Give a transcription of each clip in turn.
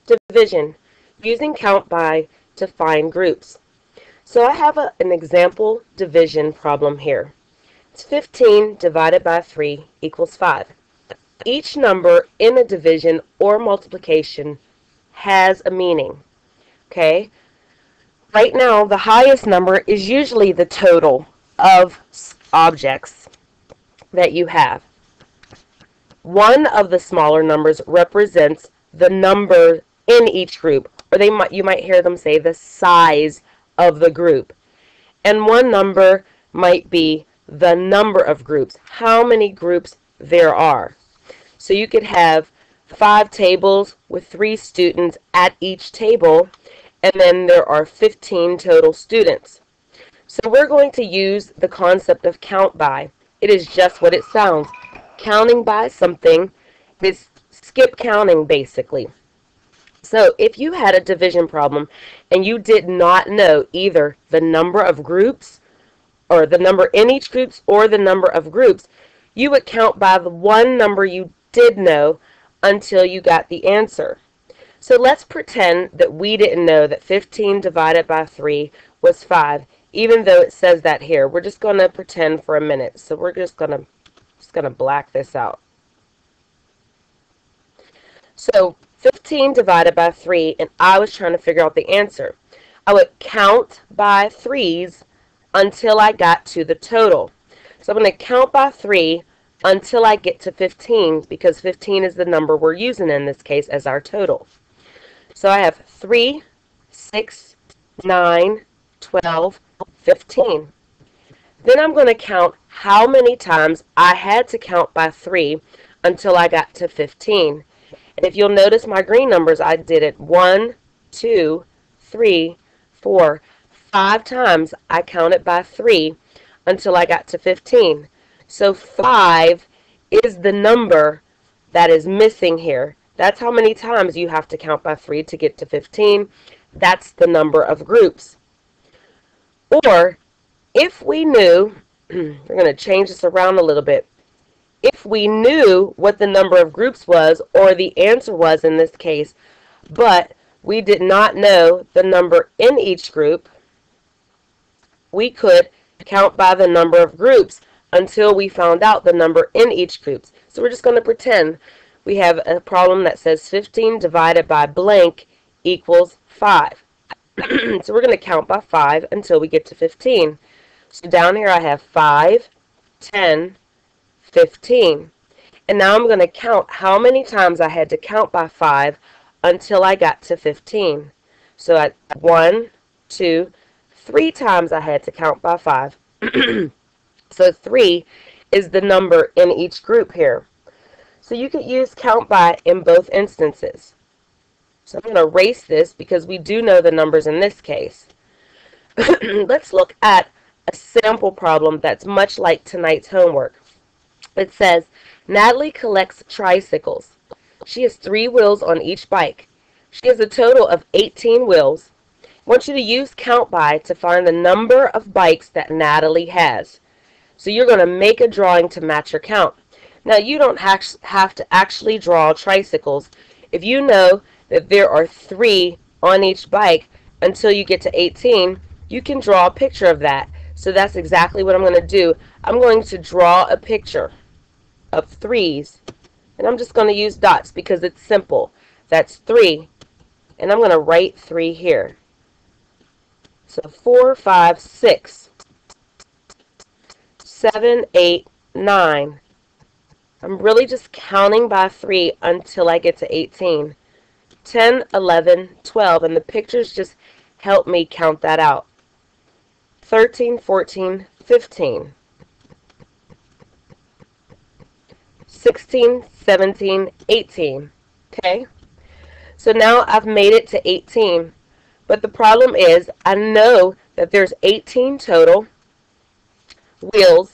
Division, using count by to find groups. So I have an example division problem here. It's 15 divided by 3 equals 5. Each number in a division or multiplication has a meaning. Okay? Right now, the highest number is usually the total of objects that you have. One of the smaller numbers represents the number in each group, or you might hear them say the size of the group. And one number might be the number of groups, how many groups there are. So you could have 5 tables with 3 students at each table, and then there are 15 total students. So we're going to use the concept of count by. It is just what it sounds. Counting by something is skip counting, basically. So if you had a division problem and you did not know either the number of groups or the number in each groups or the number of groups, you would count by the one number you did know until you got the answer. So let's pretend that we didn't know that 15 divided by 3 was 5, even though it says that here. We're just going to pretend for a minute. So we're just going to black this out. So 15 divided by 3, and I was trying to figure out the answer. I would count by 3s until I got to the total. So I'm going to count by 3 until I get to 15, because 15 is the number we're using in this case as our total. So I have 3, 6, 9, 12, 15. Then I'm going to count how many times I had to count by 3 until I got to 15. And if you'll notice my green numbers, I did it 1, 2, 3, 4, 5 times. I counted by 3 until I got to 15. So 5 is the number that is missing here. That's how many times you have to count by 3 to get to 15. That's the number of groups. Or if we knew, we're going to change this around a little bit. If we knew what the number of groups was, or the answer was in this case, but we did not know the number in each group, we could count by the number of groups until we found out the number in each group. So we're just going to pretend we have a problem that says 15 divided by blank equals 5. So we're going to count by 5 until we get to 15. So down here I have 5, 10, 15. And now I'm going to count how many times I had to count by 5 until I got to 15. So at 1, 2, 3 times I had to count by 5. So 3 is the number in each group here. So you could use count by in both instances. So I'm going to erase this because we do know the numbers in this case. Let's look at a sample problem that's much like tonight's homework. It says, Natalie collects tricycles. She has 3 wheels on each bike. She has a total of 18 wheels. I want you to use count by to find the number of bikes that Natalie has. So you're going to make a drawing to match your count. Now you don't have to actually draw tricycles. If you know that there are 3 on each bike until you get to 18, you can draw a picture of that. So that's exactly what I'm going to do. I'm going to draw a picture of 3s, and I'm just going to use dots because it's simple. That's 3, and I'm going to write 3 here. So 4, 5, 6, 7, 8, 9. I'm really just counting by 3 until I get to 18. 10, 11, 12, and the pictures just help me count that out. 13, 14, 15. 16, 17, 18. Okay? So now I've made it to 18. But the problem is I know that there's 18 total wheels,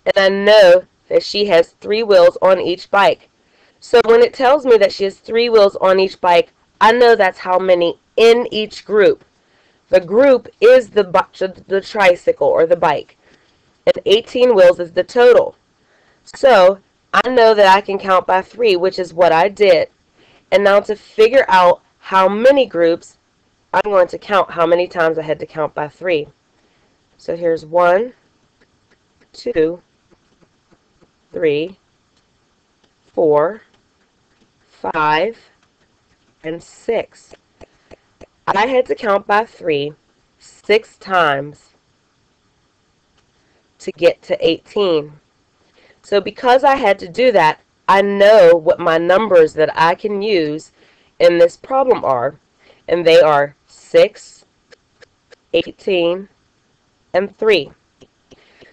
and I know that she has 3 wheels on each bike. So when it tells me that she has 3 wheels on each bike, I know that's how many in each group. The group is the tricycle or the bike, and 18 wheels is the total. So I know that I can count by 3, which is what I did. And now to figure out how many groups, I'm going to count how many times I had to count by 3. So here's 1, 2, 3, 4, 5, and 6. I had to count by 3 6 times to get to 18. So because I had to do that, I know what my numbers that I can use in this problem are, and they are 6, 18, and 3.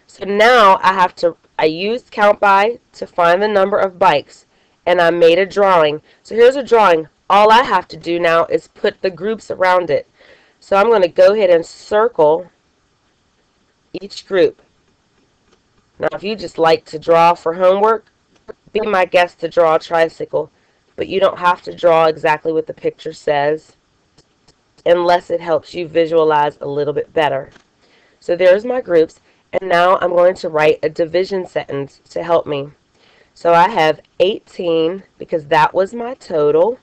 So now I used count by to find the number of bikes, and I made a drawing. So here's a drawing. All I have to do now is put the groups around it. So I'm going to go ahead and circle each group. Now if you just like to draw for homework, be my guest to draw a tricycle, but you don't have to draw exactly what the picture says unless it helps you visualize a little bit better. So there's my groups, and now I'm going to write a division sentence to help me. So I have 18 because that was my total,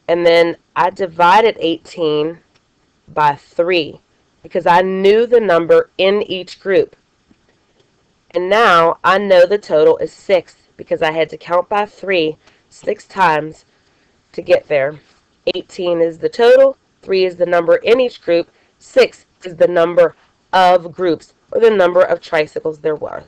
and then I divided 18 by 3 because I knew the number in each group. And now I know the total is 6 because I had to count by 3 6 times to get there. 18 is the total, 3 is the number in each group, 6 is the number of groups, or the number of tricycles there were.